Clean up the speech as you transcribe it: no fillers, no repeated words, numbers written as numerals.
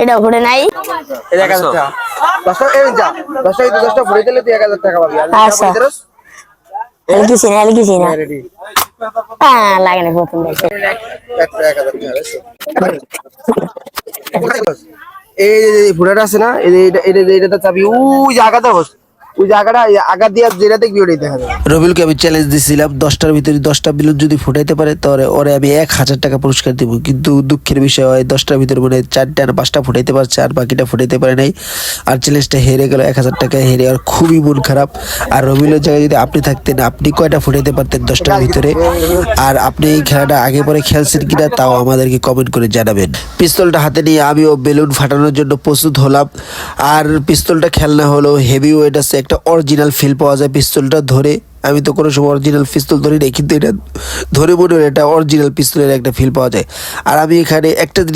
এটা ঘুরে নাই। এটা 1000 টাকা। 10টা এই যা 10টা এই 10টা ভরে দিলে তুই 1000 টাকা পাবি। আর আচ্ছা। কিছু না রেডি লাগে না প্রথম দেখে। 1000 টাকা। এই যে ভুড়াটা আছে না, এটা চাবি ওই জায়গাটা বস, ওই জায়গাটা আগা দিয়ে যেটা দেখবি ওটাই দেখা যাবে। রবিউলকে আমি চ্যালেঞ্জ দিছিলাম 10টার ভিতরে 10টা বেলুন যদি ফুটাইতে পারে তাহলে ওরে আমি 1000 টাকা পুরস্কার দিব, কিন্তু দুঃখের বিষয় হয় 10টার ভিতরে মানে 4টা না 5টা ফুটাইতে পারছে আর বাকিটা ফুটাইতে পারে নাই, আর চ্যালেঞ্জটা হেরে গেল। 1000 টাকা হেরে আর খুবই মন খারাপ। আর রবিউলের জায়গায় যদি আপনি থাকতেন আপনি কয়টা ফুটাইতে পারতেন 10টার ভিতরে, আর আপনি এই খেলাটা আগে পরে খেলছেন কিনা তাও আমাদেরকে কমেন্ট করে জানাবেন। পিস্তলটা হাতে নিয়ে আমিও বেলুন ফাটানোর জন্য প্রস্তুত হলাম। আর পিস্তলটা খেলনা হলো হেভি ওয়েট আছে, একটা অরিজিনাল ফিল পাওয়া যায় পিস্তলটা ধরে। আমি তো কোনো সময় অরিজিনাল পিস্তল ধরি নাই, কিন্তু এটা ধরে মনে হয় এটা অরিজিনাল পিস্তলের একটা ফিল পাওয়া যায়। আর আমি এখানে একটা